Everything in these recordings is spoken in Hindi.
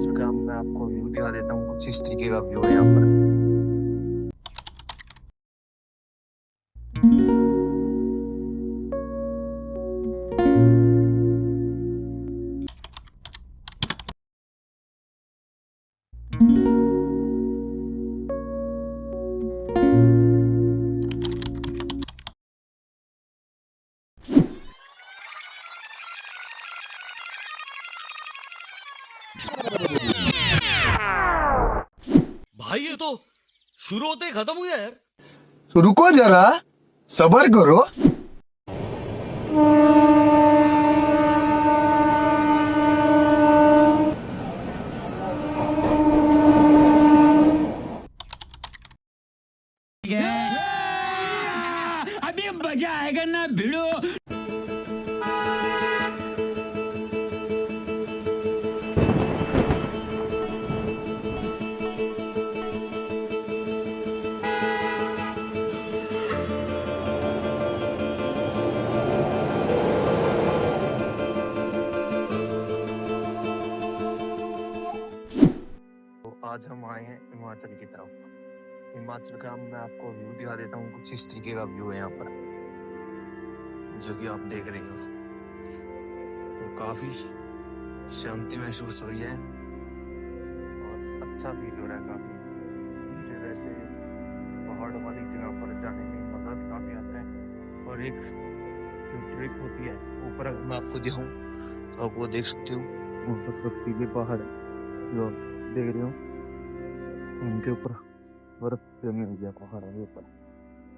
हिमाचल का मैं आपको व्यू दिखा देता हूँ। कुछ इस तरीके का व्यू है यहाँ पर। भाई ये तो शुरू होते ही खत्म हो गया यार। रुको जरा, सबर करो। अभी मजा आएगा ना भिड़ो। तो आज हम आए हैं हिमाचल की तरफ। हिमाचल का मैं आपको व्यू दिखा देता हूँ। कुछ इस तरीके का व्यू है यहाँ पर, जो कि आप देख रहे हो। तो काफी शांति महसूस हो रही है और अच्छा फील हो रहा है काफी। मुझे वैसे पहाड़ वाली जगह पर जाने में मजा भी काफी आता है। और एक जो ट्रिप होती है ऊपर, अगर मैं आपको दिखाऊं तो आप वो देख सकते हो। ऊपर बर्फीले पहाड़ है जो आप देख रहे हो, उनके ऊपर बर्फ जमी हुई है पहाड़ों के ऊपर।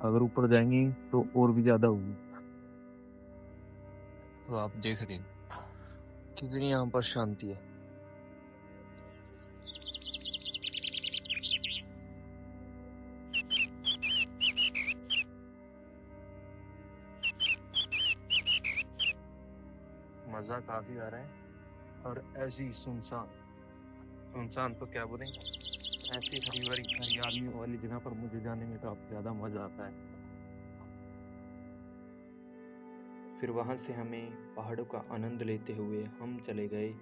अगर ऊपर जाएंगे तो और भी ज्यादा होगी। तो आप देख रहे हो कितनी यहाँ पर शांति है। मजा काफी आ रहा है। और ऐसी सुनसान सुनसान तो क्या बोलें, ऐसी हरी भरी हरियाली वाली जगह पर मुझे जाने में काफी ज्यादा मजा आता है। फिर वहाँ से हमें पहाड़ों का आनंद लेते हुए हम चले गए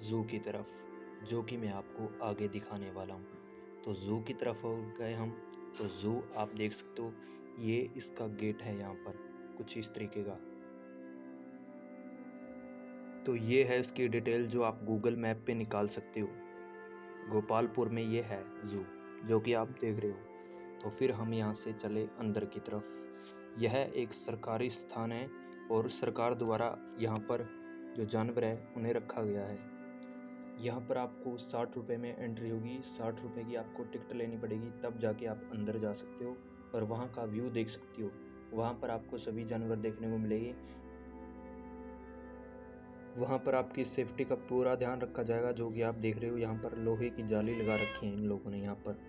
ज़ू की तरफ, जो कि मैं आपको आगे दिखाने वाला हूँ। तो ज़ू की तरफ हो गए हम। तो ज़ू आप देख सकते हो, ये इसका गेट है यहाँ पर कुछ इस तरीके का। तो ये है इसकी डिटेल जो आप गूगल मैप पे निकाल सकते हो। गोपालपुर में ये है ज़ू, जो कि आप देख रहे हो। तो फिर हम यहाँ से चले अंदर की तरफ। यह एक सरकारी स्थान है और सरकार द्वारा यहाँ पर जो जानवर है उन्हें रखा गया है। यहाँ पर आपको 60 रुपये में एंट्री होगी। 60 रुपये की आपको टिकट लेनी पड़ेगी, तब जाके आप अंदर जा सकते हो और वहाँ का व्यू देख सकते हो। वहाँ पर आपको सभी जानवर देखने को मिलेंगे। वहाँ पर आपकी सेफ्टी का पूरा ध्यान रखा जाएगा, जो कि आप देख रहे हो। यहाँ पर लोहे की जाली लगा रखी है इन लोगों ने यहाँ पर।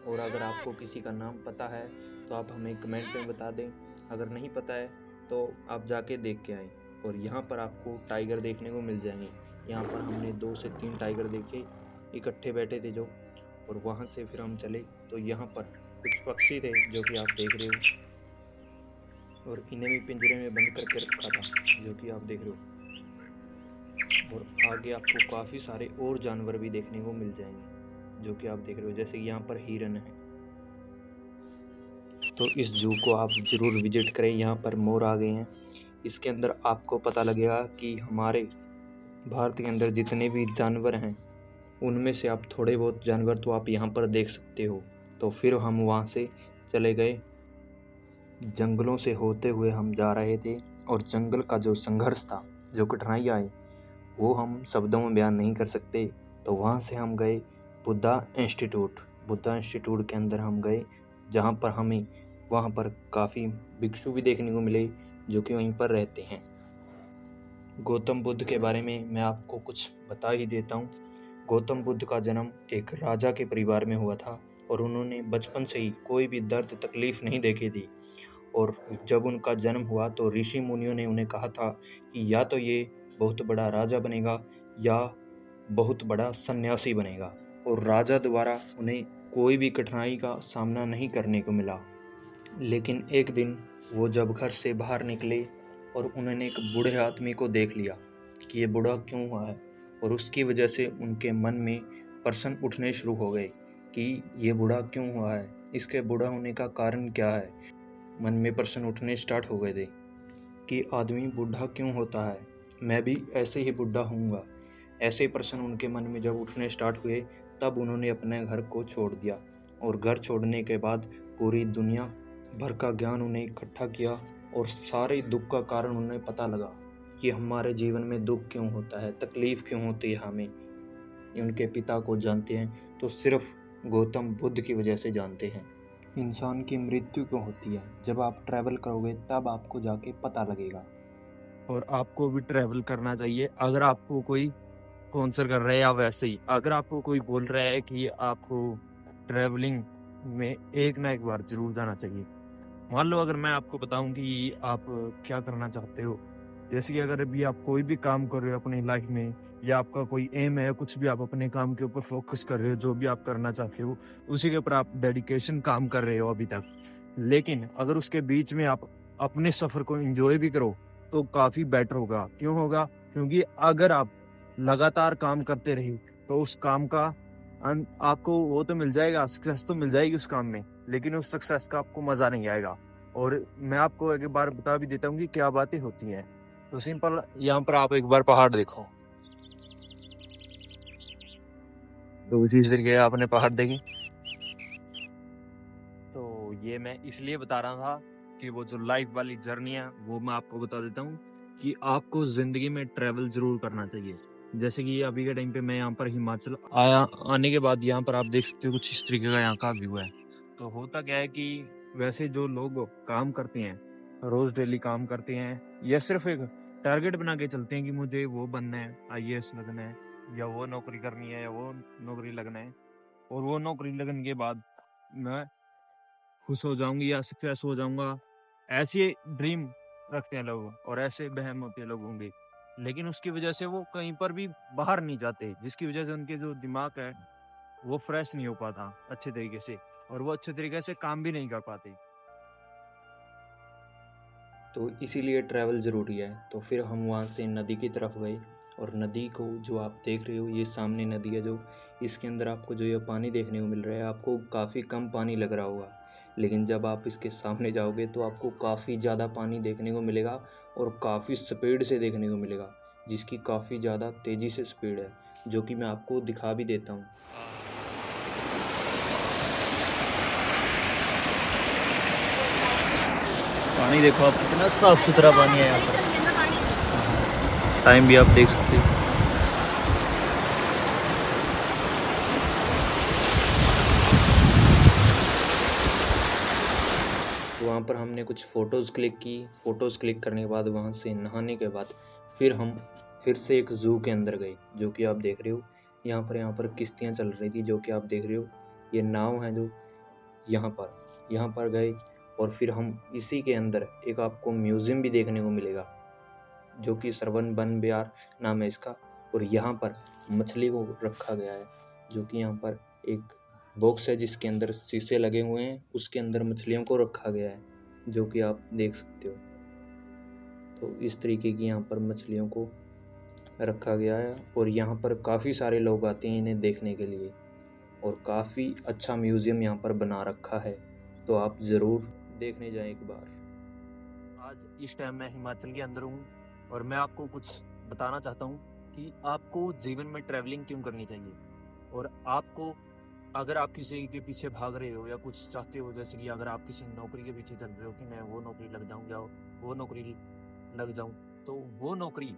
और अगर आपको किसी का नाम पता है तो आप हमें कमेंट में बता दें। अगर नहीं पता है तो आप जाके देख के आए। और यहाँ पर आपको टाइगर देखने को मिल जाएंगे। यहाँ पर हमने 2 से 3 टाइगर देखे, इकट्ठे बैठे थे जो। और वहाँ से फिर हम चले तो यहाँ पर कुछ पक्षी थे जो कि आप देख रहे हो, और इन्हें भी पिंजरे में बंद करके रखा था, जो कि आप देख रहे हो। और आगे आपको काफ़ी सारे और जानवर भी देखने को मिल जाएंगे, जो कि आप देख रहे हो। जैसे यहाँ पर हिरन है। तो इस जू को आप ज़रूर विजिट करें। यहाँ पर मोर आ गए हैं। इसके अंदर आपको पता लगेगा कि हमारे भारत के अंदर जितने भी जानवर हैं उनमें से आप थोड़े बहुत जानवर तो आप यहाँ पर देख सकते हो। तो फिर हम वहाँ से चले गए। जंगलों से होते हुए हम जा रहे थे और जंगल का जो संघर्ष था, जो कठिनाइयाँ आई, वो हम शब्दों में बयान नहीं कर सकते। तो वहाँ से हम गए बुद्धा इंस्टीट्यूट। बुद्धा इंस्टीट्यूट के अंदर हम गए, जहाँ पर हमें वहाँ पर काफ़ी भिक्षु भी देखने को मिले, जो कि वहीं पर रहते हैं। गौतम बुद्ध के बारे में मैं आपको कुछ बता ही देता हूँ। गौतम बुद्ध का जन्म एक राजा के परिवार में हुआ था और उन्होंने बचपन से ही कोई भी दर्द तकलीफ़ नहीं देखी थी। और जब उनका जन्म हुआ तो ऋषि मुनियों ने उन्हें कहा था कि या तो ये बहुत बड़ा राजा बनेगा या बहुत बड़ा सन्यासी बनेगा। और राजा द्वारा उन्हें कोई भी कठिनाई का सामना नहीं करने को मिला। लेकिन एक दिन वो जब घर से बाहर निकले और उन्होंने एक बूढ़े आदमी को देख लिया कि ये बूढ़ा क्यों हुआ है, और उसकी वजह से उनके मन में प्रश्न उठने शुरू हो गए कि ये बूढ़ा क्यों हुआ है, इसके बूढ़ा होने का कारण क्या है। मन में प्रश्न उठने स्टार्ट हो गए थे कि आदमी बूढ़ा क्यों होता है, मैं भी ऐसे ही बूढ़ा होऊंगा। ऐसे प्रश्न उनके मन में जब उठने स्टार्ट हुए तब उन्होंने अपने घर को छोड़ दिया, और घर छोड़ने के बाद पूरी दुनिया भर का ज्ञान उन्हें इकट्ठा किया, और सारे दुख का कारण उन्हें पता लगा कि हमारे जीवन में दुख क्यों होता है, तकलीफ़ क्यों होती है हमें। उनके पिता को जानते हैं तो सिर्फ गौतम बुद्ध की वजह से जानते हैं। इंसान की मृत्यु क्यों होती है, जब आप ट्रैवल करोगे तब आपको जाके पता लगेगा। और आपको भी ट्रैवल करना चाहिए। अगर आपको कोई स्पॉन्सर कर रहा है या वैसे ही अगर आपको कोई बोल रहा है कि आपको ट्रैवलिंग में एक ना एक बार जरूर जाना चाहिए। मान लो अगर मैं आपको बताऊं कि आप क्या करना चाहते हो, जैसे कि अगर अभी आप कोई भी काम कर रहे हो अपनी लाइफ में, या आपका कोई एम है, कुछ भी आप अपने काम के ऊपर फोकस कर रहे हो, जो भी आप करना चाहते हो उसी के ऊपर आप डेडिकेशन काम कर रहे हो अभी तक, लेकिन अगर उसके बीच में आप अपने सफर को एंजॉय भी करो तो काफी बेटर होगा। क्यों होगा? क्योंकि अगर आप लगातार काम करते रहे तो उस काम का आपको वो तो मिल जाएगा, सक्सेस तो मिल जाएगी उस काम में, लेकिन उस सक्सेस का आपको मजा नहीं आएगा। और मैं आपको एक बार बता भी देता हूँ कि क्या बातें होती हैं। तो सिंपल, यहाँ पर आप एक बार पहाड़ देखो, तो इस तरीके आपने पहाड़ देखे। तो ये मैं इसलिए बता रहा था कि वो जो लाइफ वाली जर्नी है वो मैं आपको बता देता हूँ कि आपको जिंदगी में ट्रैवल जरूर करना चाहिए। जैसे कि अभी के टाइम पे मैं यहाँ पर हिमाचल आया, आने के बाद यहाँ पर आप देख सकते हो कुछ इस तरीके का यहाँ का व्यू है। तो होता क्या है कि वैसे जो लोग काम करते हैं, रोज डेली काम करते हैं, या सिर्फ एक टारगेट बना के चलते हैं कि मुझे वो बनना है, IAS लगना है, या वो नौकरी करनी है, या वो नौकरी लगना है, और वो नौकरी लगने के बाद मैं खुश हो जाऊंगी या सक्सेस हो जाऊंगा, ऐसे ड्रीम रखते हैं लोग और ऐसे बहम होते हैं लोगों के। लेकिन उसकी वजह से वो कहीं पर भी बाहर नहीं जाते, जिसकी वजह से उनके जो दिमाग है वो फ्रेश नहीं हो पाता अच्छे तरीके से, और वो अच्छे तरीके से काम भी नहीं कर पाते। तो इसीलिए ट्रैवल ज़रूरी है। तो फिर हम वहाँ से नदी की तरफ गए, और नदी को जो आप देख रहे हो, ये सामने नदी है, जो इसके अंदर आपको जो ये पानी देखने को मिल रहा है, आपको काफ़ी कम पानी लग रहा होगा, लेकिन जब आप इसके सामने जाओगे तो आपको काफ़ी ज़्यादा पानी देखने को मिलेगा, और काफ़ी स्पीड से देखने को मिलेगा, जिसकी काफ़ी ज़्यादा तेज़ी से स्पीड है, जो कि मैं आपको दिखा भी देता हूँ। पानी देखो आप, कितना साफ सुथरा पानी है यहाँ पर। टाइम भी आप देख सकते हो। वहाँ पर हमने कुछ फ़ोटोज़ क्लिक की। फ़ोटोज़ क्लिक करने के बाद वहाँ से नहाने के बाद फिर हम फिर से एक ज़ू के अंदर गए, जो कि आप देख रहे हो। यहाँ पर किश्तियाँ चल रही थी, जो कि आप देख रहे हो। ये नाव है जो यहाँ पर गए, और फिर हम इसी के अंदर एक आपको म्यूज़ियम भी देखने को मिलेगा, जो कि श्रवण वन विहार नाम है इसका। और यहाँ पर मछली को रखा गया है, जो कि यहाँ पर एक बॉक्स है जिसके अंदर शीशे लगे हुए हैं, उसके अंदर मछलियों को रखा गया है, जो कि आप देख सकते हो। तो इस तरीके की यहाँ पर मछलियों को रखा गया है, और यहाँ पर काफ़ी सारे लोग आते हैं इन्हें देखने के लिए, और काफ़ी अच्छा म्यूज़ियम यहाँ पर बना रखा है। तो आप ज़रूर देखने जाएं एक बार। आज इस टाइम मैं हिमाचल के अंदर हूँ, और मैं आपको कुछ बताना चाहता हूँ कि आपको जीवन में ट्रैवलिंग क्यों करनी चाहिए। और आपको, अगर आप किसी के पीछे भाग रहे हो या कुछ चाहते हो, जैसे कि अगर आप किसी नौकरी के पीछे चल रहे हो कि मैं वो नौकरी लग जाऊँ या वो नौकरी लग जाऊँ, तो वो नौकरी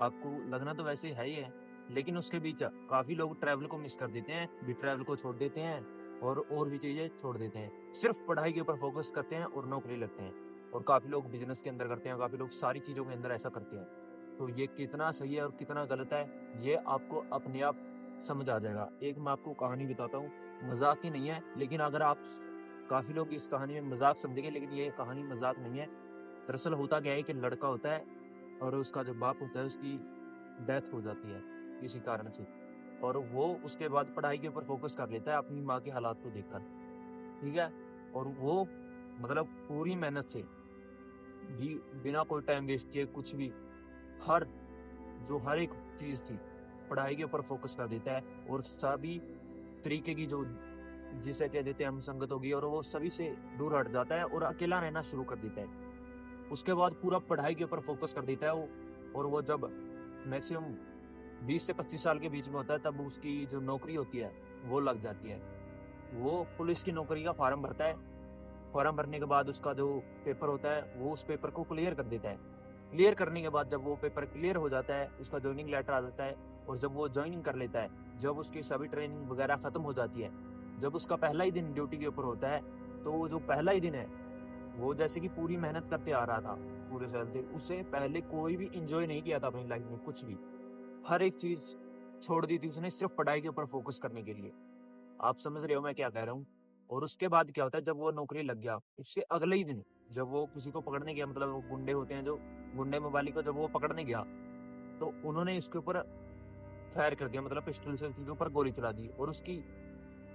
आपको लगना तो वैसे है ही है, लेकिन उसके बीच काफ़ी लोग ट्रैवल को मिस कर देते हैं, भी ट्रैवल को छोड़ देते हैं और भी चीज़ें छोड़ देते हैं, सिर्फ पढ़ाई के ऊपर फोकस करते हैं और नौकरी लगते हैं। और काफ़ी लोग बिजनेस के अंदर करते हैं, काफ़ी लोग सारी चीज़ों के अंदर ऐसा करते हैं। तो ये कितना सही है और कितना गलत है, ये आपको अपने आप समझ आ जाएगा। एक मैं आपको कहानी बताता हूँ, मजाक की नहीं है, लेकिन अगर आप, काफ़ी लोग इस कहानी में मजाक समझेंगे, लेकिन ये कहानी मजाक नहीं है। दरअसल होता क्या है कि लड़का होता है और उसका जो बाप होता है उसकी डेथ हो जाती है किसी कारण से, और वो उसके बाद पढ़ाई के ऊपर फोकस कर लेता है अपनी माँ के हालात को देखकर, ठीक है। और वो मतलब पूरी मेहनत से भी बिना कोई टाइम वेस्ट किए कुछ भी हर एक चीज थी पढ़ाई के ऊपर फोकस कर देता है, और सभी तरीके की जो जिसे कह देते हैं हम संगत होगी, और वो सभी से दूर हट जाता है और अकेला रहना शुरू कर देता है। उसके बाद पूरा पढ़ाई के ऊपर फोकस कर देता है वो, और वो जब मैक्सिमम 20 से 25 साल के बीच में होता है तब उसकी जो नौकरी होती है वो लग जाती है। वो पुलिस की नौकरी का फॉर्म भरता है। फॉर्म भरने के बाद उसका जो पेपर होता है वो उस पेपर को क्लियर कर देता है। क्लियर करने के बाद जब वो पेपर क्लियर हो जाता है उसका ज्वाइनिंग लेटर आ जाता है, और जब वो ज्वाइनिंग कर लेता है, जब उसकी सभी ट्रेनिंग वगैरह खत्म हो जाती है, जब उसका पहला ही दिन ड्यूटी के ऊपर होता है, तो वो जो पहला ही दिन है वो जैसे कि पूरी मेहनत करते आ रहा था पूरे साल से, उससे पहले कोई भी इंजॉय नहीं किया था अपनी लाइफ में कुछ भी। हर एक चीज छोड़ दी थी उसने सिर्फ पढ़ाई के ऊपर फोकस करने के लिए। आप समझ रहे हो मैं क्या कह रहा हूँ। और उसके बाद क्या होता है, जब वो नौकरी लग गया उसके अगले ही दिन जब वो किसी को पकड़ने गया, मतलब वो गुंडे होते हैं जो गुंडे मोबाइल को जब वो पकड़ने गया तो उन्होंने इसके ऊपर फायर कर दिया, मतलब पिस्टल से उसके ऊपर गोली चला दी, और उसकी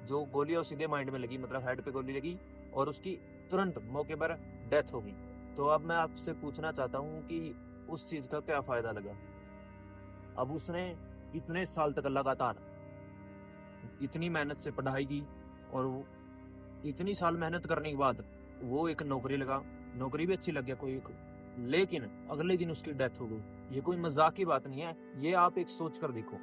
जो गोली है वो सीधे माइंड में लगी, मतलब हेड पे गोली लगी, और उसकी तुरंत मौके पर डेथ हो गई। तो अब मैं आपसे पूछना चाहता हूँ कि उस चीज का क्या फायदा लगा। अब उसने इतने साल तक लगातार इतनी मेहनत से पढ़ाई की, और वो इतनी साल मेहनत करने के बाद वो एक नौकरी लगा, नौकरी भी अच्छी लग गया कोई, लेकिन अगले दिन उसकी डेथ हो गई। ये कोई मजाक की बात नहीं है, ये आप एक सोच कर देखो।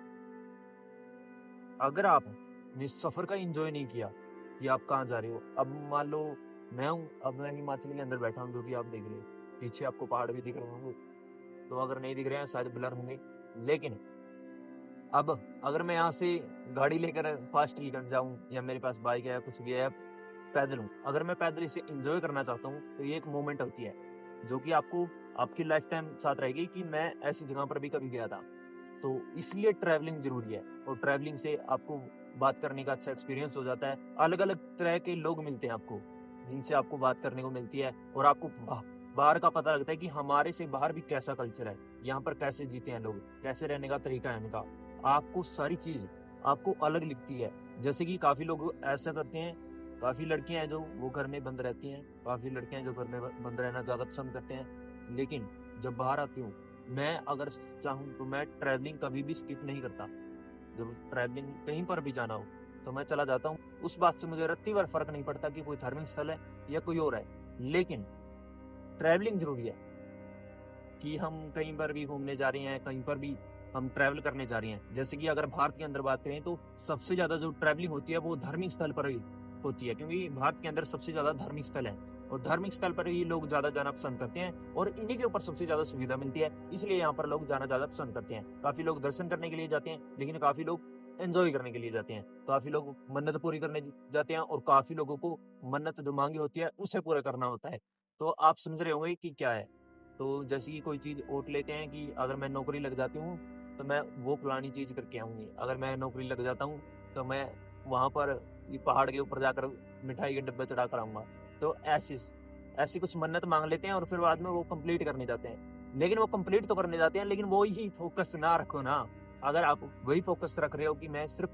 अगर आपने सफर का एंजॉय नहीं किया कि आप कहाँ जा रहे हो, अब मान लो मैं हूँ, अब मैं हिमाचल के अंदर बैठा हूँ जो कि आप देख रहे हो, पीछे आपको पहाड़ भी दिख रहे होंगे, तो अगर नहीं दिख रहे हैं शायद ब्लर होंगे, लेकिन अब अगर मैं यहाँ से गाड़ी लेकर फास्ट लेकर जाऊं, या मेरे पास बाइक है कुछ भी है, पैदल हूँ, अगर मैं पैदल इसे एंजॉय करना चाहता हूँ तो ये एक मोमेंट होती है जो कि आपको आपकी लाइफ टाइम साथ रहेगी कि मैं ऐसी जगह पर भी कभी गया था। तो इसलिए ट्रैवलिंग जरूरी है, और ट्रैवलिंग से आपको बात करने का अच्छा एक्सपीरियंस हो जाता है। अलग अलग तरह के लोग मिलते हैं आपको, जिनसे आपको बात करने को मिलती है, और आपको बाहर का पता लगता है कि हमारे से बाहर भी कैसा कल्चर है, यहाँ पर कैसे जीते हैं लोग, कैसे रहने का तरीका है इनका। आपको सारी चीज आपको अलग लिखती है। जैसे कि काफी लोग ऐसा करते हैं, काफी लड़कियां हैं जो वो घर में बंद रहती हैं, काफी लड़कियां जो घर में बंद रहना ज्यादा पसंद करते हैं, लेकिन जब बाहर आती हूँ, मैं अगर चाहूँ तो मैं ट्रैवलिंग कभी भी स्किप नहीं करता। जब ट्रैवलिंग कहीं पर भी जाना हो तो मैं चला जाता हूँ। उस बात से मुझे रत्ती भर फर्क नहीं पड़ता कि कोई धार्मिक स्थल है या कोई और है, लेकिन ट्रैवलिंग जरूरी है। कि हम कहीं पर भी घूमने जा रहे हैं, कहीं पर भी हम ट्रैवल करने जा रहे हैं, जैसे कि अगर भारत के अंदर बात करें तो सबसे ज्यादा जो ट्रैवलिंग होती है वो धार्मिक स्थल पर ही होती है, क्योंकि भारत के अंदर सबसे ज्यादा धार्मिक स्थल है, और धार्मिक स्थल पर ही लोग ज्यादा जाना पसंद करते हैं, और इन्हीं के ऊपर सबसे ज्यादा सुविधा मिलती है, इसलिए यहाँ पर लोग जाना ज्यादा पसंद करते हैं। काफी लोग दर्शन करने के लिए जाते हैं, लेकिन काफी लोग एंजॉय करने के लिए जाते हैं, काफी लोग मन्नत पूरी करने जाते हैं, और काफी लोगों को मन्नत जो मांगी होती है उसे पूरा करना होता है। तो आप समझ रहे होंगे कि क्या है। तो जैसे कि कोई चीज ओट लेते हैं कि अगर मैं नौकरी लग जाती हूँ तो मैं वो पुरानी चीज करके आऊंगी, अगर मैं नौकरी लग जाता हूँ तो मैं वहां पर ये पहाड़ के ऊपर जाकर मिठाई के डब्बे चढ़ा कर आऊंगा। तो ऐसी कुछ मन्नत मांग लेते हैं, और फिर बाद में वो कंप्लीट करने जाते हैं, लेकिन वो कंप्लीट तो करने जाते हैं, लेकिन वो ही फोकस ना रखो ना। अगर आप वही फोकस रख रहे हो कि मैं सिर्फ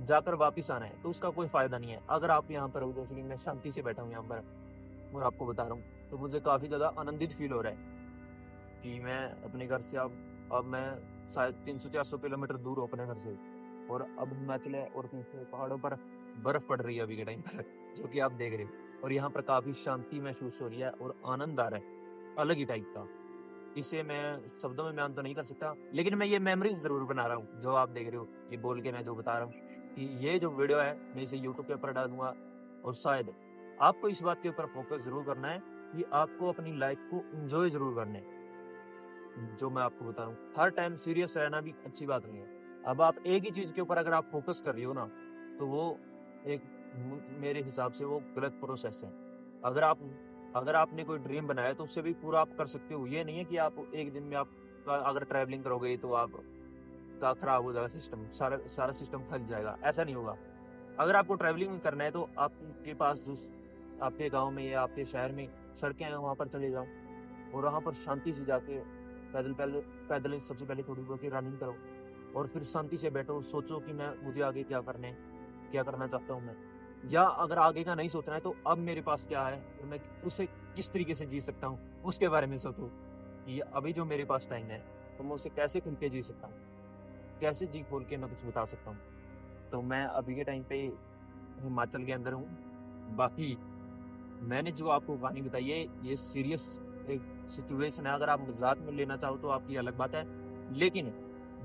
जाकर वापिस आना है, तो उसका कोई फायदा नहीं है। अगर आप यहाँ पर हो, जैसे कि मैं शांति से बैठा हूँ यहाँ पर और आपको बता रहा हूँ, तो मुझे काफी ज्यादा आनंदित फील हो रहा है कि मैं अपने घर से अब मैं शायद 300-400 किलोमीटर दूर हूँ अपने घर से, और अब हिमाचल है और पहाड़ों पर बर्फ पड़ रही है अभी के टाइम पर, जो कि आप देख रहे हो, और यहाँ पर काफी शांति महसूस हो रही है और आनंद आ रहा है अलग ही टाइप का। इसे मैं शब्दों में बयान तो नहीं कर सकता, लेकिन मैं ये मेमोरीज जरूर बना रहा हूँ जो आप देख रहे हो। ये बोल के मैं जो बता रहा हूँ कि ये जो वीडियो है मैं इसे यूट्यूब के ऊपर डालूंगा, और शायद आपको इस बात के ऊपर फोकस जरूर करना है कि आपको अपनी लाइफ को एंजॉय जरूर करना है। जो मैं आपको बता रहा हूँ, हर टाइम सीरियस रहना भी अच्छी बात नहीं है। अब आप एक ही चीज के ऊपर अगर आप फोकस कर रही हो ना, तो वो एक मेरे हिसाब से वो गलत प्रोसेस है। अगर आपने कोई ड्रीम बनाया तो उससे भी पूरा आप कर सकते हो। ये नहीं है कि आप एक दिन में आप अगर ट्रैवलिंग करोगे तो आप का खराब हो जाएगा सिस्टम, सारा सिस्टम फंस जाएगा, ऐसा नहीं होगा। अगर आपको ट्रैवलिंग करना है तो आपके पास जो आपके गाँव में या आपके शहर में सड़कें हैं वहाँ पर चले जाओ, और वहाँ पर शांति से जाके पैदल सबसे पहले थोड़ी बहुत रनिंग करो, और फिर शांति से बैठो, सोचो कि मुझे आगे क्या करना चाहता हूँ मैं। या अगर आगे का नहीं सोचना है तो अब मेरे पास क्या है, तो मैं उसे किस तरीके से जी सकता हूँ उसके बारे में सोचूं कि अभी जो मेरे पास टाइम है तो मैं उसे कैसे खुल के जी सकता हूँ, कैसे जी खोल के मैं कुछ बता सकता हूँ। तो मैं अभी के टाइम पे हिमाचल के अंदर हूँ। बाकी मैंने जो आपको कहानी बताई है ये सीरियस एक सिचुएशन है। अगर आप मजाक में लेना चाहो तो आपकी अलग बात है, लेकिन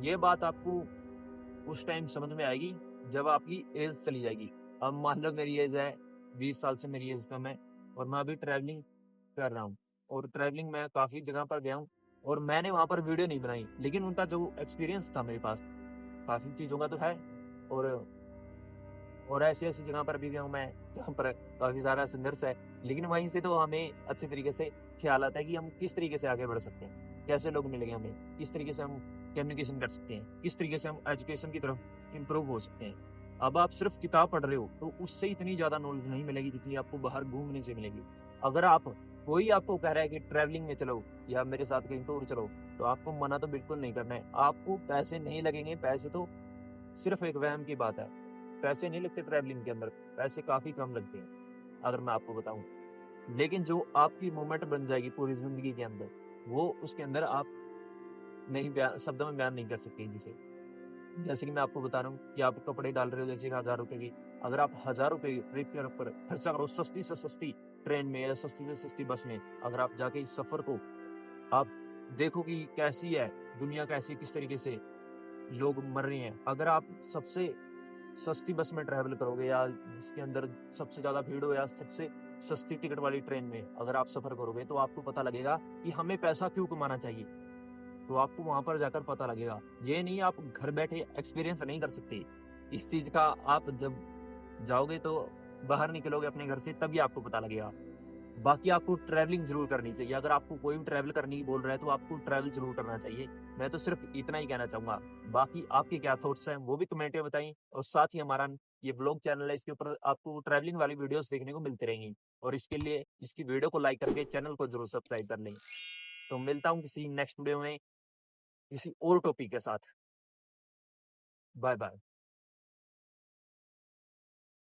ये बात आपको उस टाइम समझ में आएगी जब आपकी एज चली जाएगी। अब मान लो मेरी एज है 20 साल से मेरी एज कम है और मैं अभी ट्रैवलिंग कर रहा हूँ और ट्रैवलिंग मैं काफ़ी जगह पर गया हूँ और मैंने वहाँ पर वीडियो नहीं बनाई, लेकिन उनका जो एक्सपीरियंस था मेरे पास काफ़ी चीज़ों का तो है। और ऐसी ऐसी जगह पर भी गया हूँ मैं जहाँ पर काफ़ी सारा संघर्ष है, लेकिन वहीं से तो हमें अच्छे तरीके से ख्याल आता है कि हम किस तरीके से आगे बढ़ सकते हैं, कैसे लोग मिलेंगे हमें, किस तरीके से हम कम्युनिकेशन कर सकते हैं, किस तरीके से हम एजुकेशन की तरफ इम्प्रूव हो सकते हैं। अब आप सिर्फ किताब पढ़ रहे हो तो उससे इतनी ज़्यादा नॉलेज नहीं मिलेगी जितनी आपको बाहर घूमने से मिलेगी। अगर आप कोई आपको कह रहा है कि ट्रैवलिंग में चलो या मेरे साथ कहीं टूर चलो, तो आपको मना तो बिल्कुल नहीं करना है। आपको पैसे नहीं लगेंगे, पैसे तो सिर्फ एक वहम की बात है। पैसे नहीं लगते ट्रैवलिंग के अंदर, पैसे काफ़ी कम लगते हैं अगर मैं आपको बताऊँ। लेकिन जो आपकी मोमेंट बन जाएगी पूरी ज़िंदगी के अंदर, वो उसके अंदर आप नहीं शब्दों में बयान नहीं कर सकते जिसे। जैसे कि मैं आपको बता रहा हूँ कि आप कपड़े डाल रहे हो जैसे 1000 रुपए की, अगर आप 1000 रुपए ट्रिप के ऊपर खर्चा करो सस्ती से सस्ती ट्रेन में या सस्ती से सस्ती बस में, अगर आप जाके इस सफर को आप देखो कि कैसी है दुनिया, कैसी किस तरीके से लोग मर रहे हैं। अगर आप सबसे सस्ती बस में ट्रैवल करोगे या जिसके अंदर सबसे ज्यादा भीड़ हो या सबसे सस्ती टिकट वाली ट्रेन में अगर आप सफर करोगे तो आपको पता लगेगा कि हमें पैसा क्यों कमाना चाहिए। तो आपको वहां पर जाकर पता लगेगा। ये नहीं आप घर बैठे एक्सपीरियंस नहीं कर सकते इस चीज का। आप जब जाओगे तो बाहर निकलोगे अपने घर से तभी आपको पता लगेगा। बाकी आपको ट्रैवलिंग जरूर करनी चाहिए। अगर आपको कोई भी ट्रैवल करने की बोल रहा है तो आपको ट्रैवल जरूर करना चाहिए। मैं तो सिर्फ इतना ही कहना चाहूंगा। बाकी आपके क्या थॉट्स हैं वो भी कमेंट में बताएं। और साथ ही हमारा ये व्लॉग चैनल है, इसके ऊपर आपको ट्रैवलिंग वाली वीडियोस देखने को मिलती रहेंगी। और इसके लिए इसकी वीडियो को लाइक करके चैनल को जरूर सब्सक्राइब कर लें। तो मिलता हूँ किसी नेक्स्ट वीडियो में किसी और टॉपिक के साथ। Bye bye.